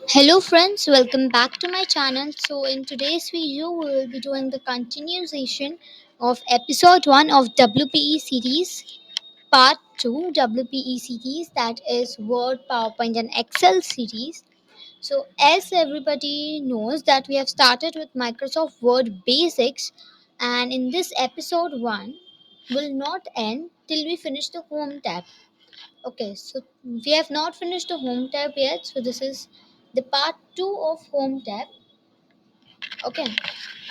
Hello friends, welcome back to my channel. So in today's video we will be doing the continuation of episode 1 of WPE series part 2 WPE series, that is Word, PowerPoint and Excel series. So as everybody knows that we have started with Microsoft Word basics, and in this episode 1 will not end till we finish the home tab. Okay, so we have not finished the home tab yet. So this is the part 2 of home tab. Okay,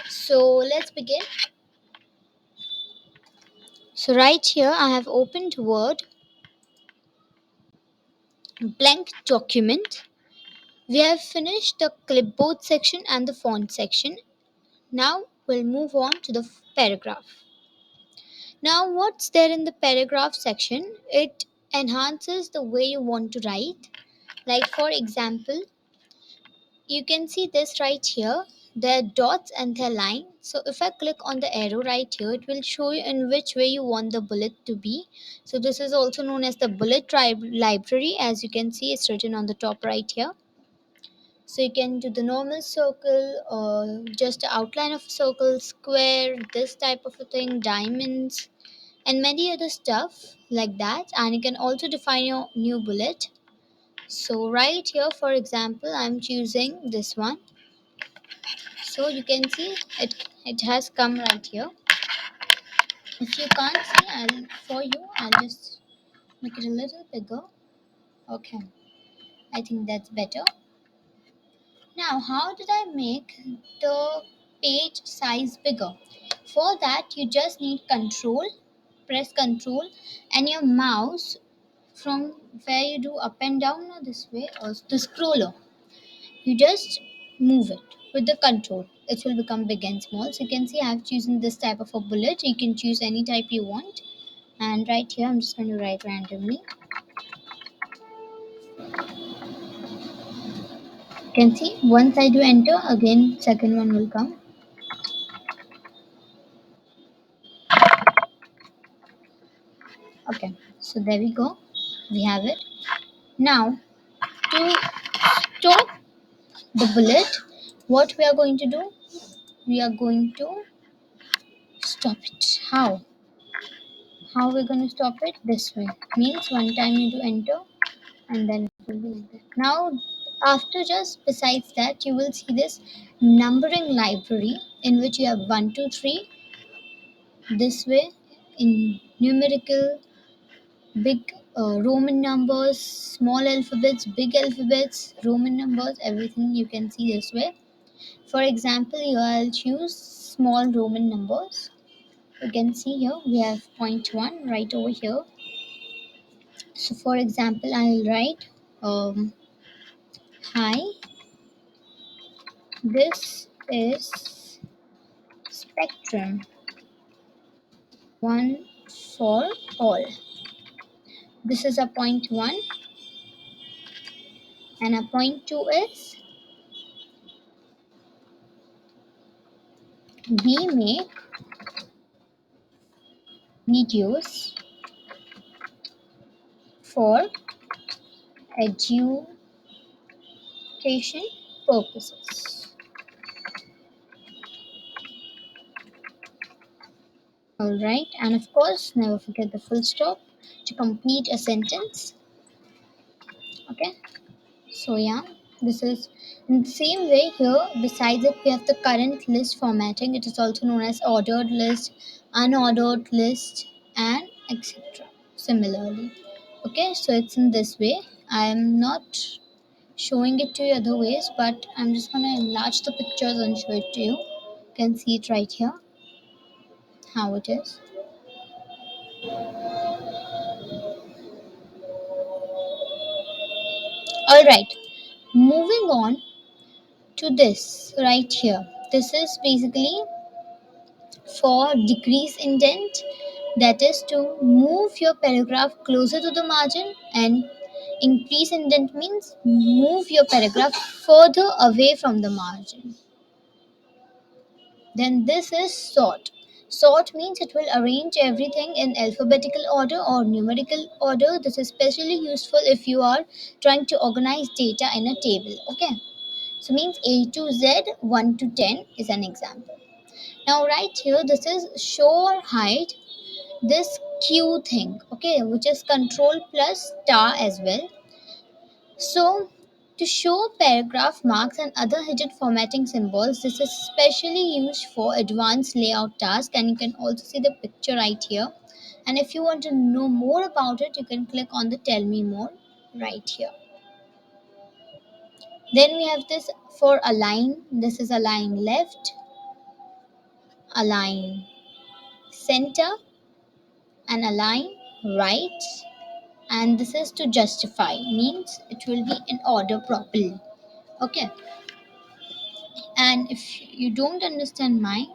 so let's begin. So right here I have opened Word, blank document. We have finished the clipboard section and the font section. Now we'll move on to the paragraph. Now what's there in the paragraph section? It enhances the way you want to write. Like for example, you can see this right here. There are dots and their line. So if I click on the arrow right here, it will show you in which way you want the bullet to be. So this is also known as the bullet library. As you can see, it's written on the top right here. So you can do the normal circle or just the outline of a circle, square, this type of a thing, diamonds, and many other stuff like that. And you can also define your new bullet. So right here, for example, I'm choosing this one. So you can see it has come right here. If you can't see, I'll just make it a little bigger. Okay, I think that's better. Now how did I make the page size bigger? For that you just need press control and your mouse from where you do up and down or this way, or the scroller, you just move it with the control. It will become big and small. So you can see I've chosen this type of a bullet. You can choose any type you want. And right here I'm just going to write randomly. You can see once I do enter, again second one will come. Okay, so there we go. We have it. Now to stop the bullet, what we are going to do? We are going to stop it. How we're going to stop it? This way. Means one time you do enter, and then it will be like that. Now after, just besides that, you will see this numbering library in which you have 1 2 3 this way in numerical, big Roman numbers, small alphabets, big alphabets, Roman numbers, everything you can see this way. For example, you will choose small Roman numbers. You can see here we have 0.1 right over here. So for example, I'll write hi, this is spectrum 1 for all. This is a point 1, and a point 2 is we make videos for education purposes. Alright, and of course, never forget the full stop to complete a sentence. Okay, so yeah, this is in the same way here. Besides it, we have the current list formatting. It is also known as ordered list, unordered list, and etc. Similarly, okay, so it's in this way. I am not showing it to you other ways, but I'm just gonna enlarge the pictures and show it to you. You can see it right here how it is. All right, moving on to this right here. This is basically for decrease indent, that is to move your paragraph closer to the margin, and increase indent means move your paragraph further away from the margin. Then this is sort. Sort means it will arrange everything in alphabetical order or numerical order. This is especially useful if you are trying to organize data in a table. Okay, So means A to Z 1 to 10 is an example. Now right here, this is show or hide this Q thing, okay, which is control plus star as well. So to show paragraph marks and other hidden formatting symbols, this is specially used for advanced layout tasks, and you can also see the picture right here. And if you want to know more about it, you can click on the tell me more right here. Then we have this for align. This is align left, align center, and align right. And this is to justify, means it will be in order properly. Okay. And if you don't understand mine,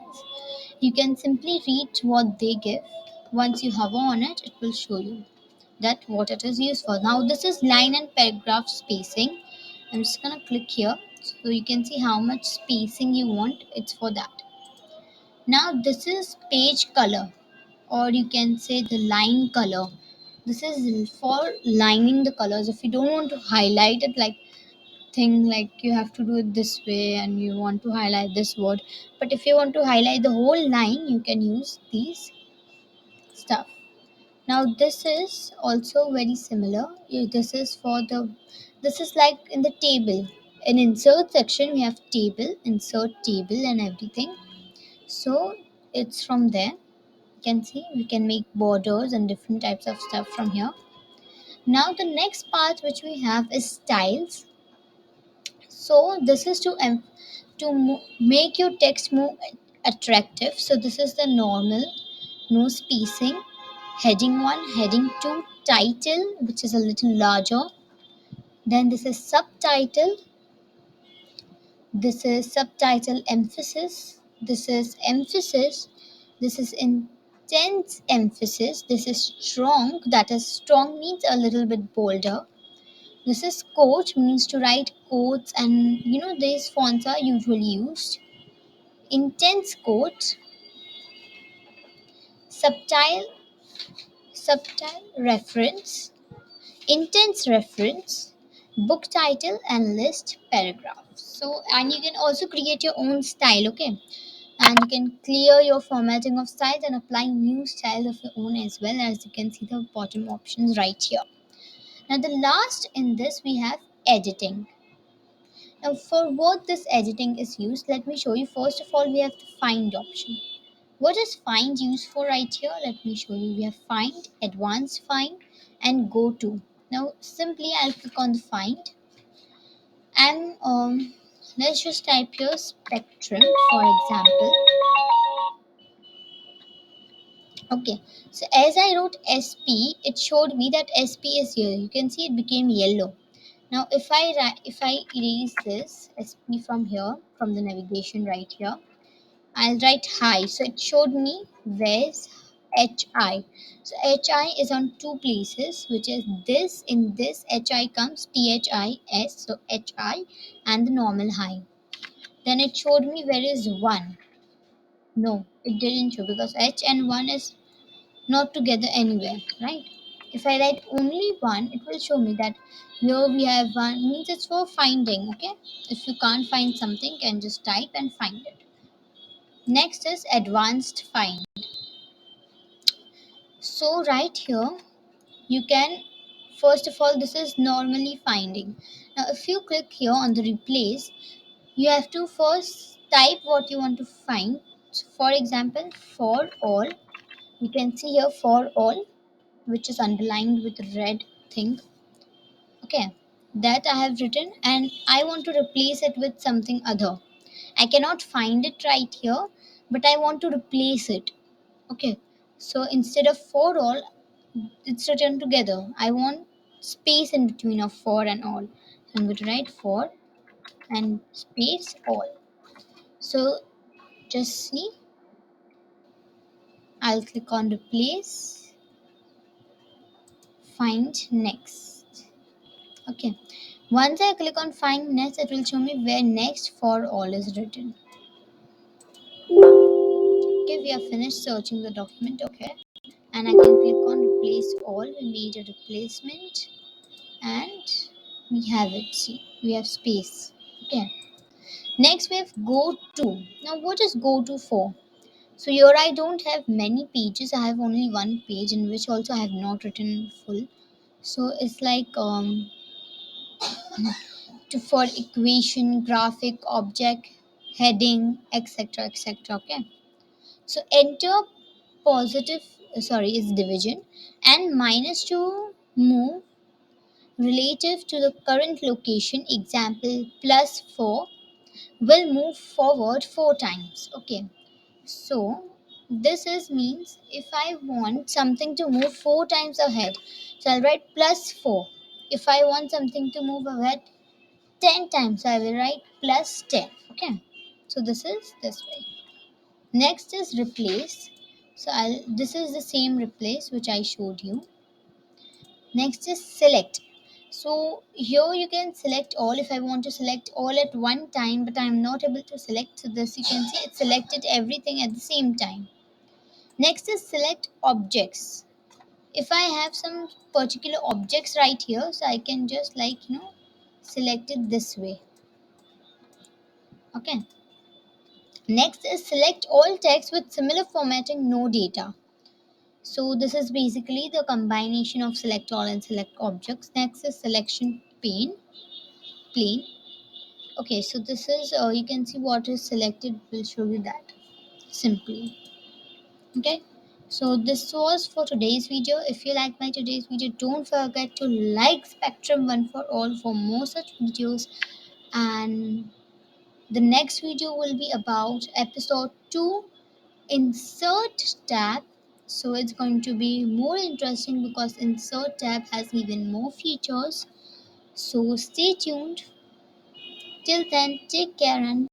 you can simply read what they give. Once you hover on it, it will show you that what it is used for. Now this is line and paragraph spacing. I'm just gonna click here so you can see how much spacing you want. It's for that. Now this is page color, or you can say the line color. This is for lining the colors. If you don't want to highlight it like thing, like you have to do it this way and you want to highlight this word, but if you want to highlight the whole line, you can use these stuff. Now this is also very similar. This is for the, this is like in the table. In insert section we have table, insert table and everything. So it's from there. You can see we can make borders and different types of stuff from here. Now the next part which we have is styles. So this is to make your text more attractive. So this is the normal, no spacing, heading 1, heading 2, title, which is a little larger. Then this is subtitle. This is subtitle emphasis. This is emphasis. This is intense emphasis. This is strong. That is, strong means a little bit bolder. This is quote, means to write quotes, and these fonts are usually used. Intense quote, subtle, subtle reference, intense reference, book title, and list paragraph. So, and you can also create your own style, okay? And you can clear your formatting of styles and apply new style of your own as well, as you can see the bottom options right here. Now, the last in this we have editing. Now, for what this editing is used, let me show you. First of all, we have the find option. What is find used for right here? Let me show you. We have find, advanced find, and go to. Now, simply I'll click on the find, and let's just type here spectrum, for example. Okay, so as I wrote SP, it showed me that SP is here. You can see it became yellow. Now, if I erase this SP from here, from the navigation right here, I'll write high. So it showed me where's HI. So HI is on two places, which is this. In this HI comes THIS, so HI, and the normal high. Then it showed me where is 1. No, it didn't show because H and 1 is not together anywhere, right? If I write only 1, it will show me that here we have 1, means it's for finding, okay? If you can't find something, you can just type and find it. Next is advanced find. So right here, you can, first of all, this is normally finding. Now if you click here on the replace, you have to first type what you want to find. So for example, for all, you can see here for all, which is underlined with red thing. Okay, that I have written, and I want to replace it with something other. I cannot find it right here, but I want to replace it. Okay, so instead of for all, it's written together. I want space in between of for and all. So I'm going to write for and space all. So just see, I'll click on replace, find next. Okay, once I click on find next, it will show me where next for all is written. Okay, we have finished searching the document. Okay, and I can click on replace all. We made a replacement, and we have it. See, we have space. Okay, Next we have go to. Now what is go to for? So here I don't have many pages. I have only one page in which also I have not written full. So it's like to for equation, graphic, object, heading, etc. etc. Okay. So enter positive sorry is division and minus to move relative to the current location. Example plus 4 will move forward 4 times. Okay. So this is means if I want something to move 4 times ahead, so I'll write plus 4. If I want something to move ahead 10 times, I will write plus 10. Okay. So this is this way. Next is replace. So this is the same replace which I showed you. Next is select. So here you can select all if I want to select all at one time, but I'm not able to select. So this you can see it selected everything at the same time. Next is select objects. If I have some particular objects right here, so I can just select it this way. Okay. Next is select all text with similar formatting, no data. So this is basically the combination of select all and select objects. Next is selection plane. Okay, so this is you can see what is selected. Will show you that simply. Okay, so this was for today's video. If you like my today's video, don't forget to like Spectrum One for All for more such videos. And the next video will be about episode 2, insert tab. So it's going to be more interesting because insert tab has even more features. So stay tuned. Till then, take care and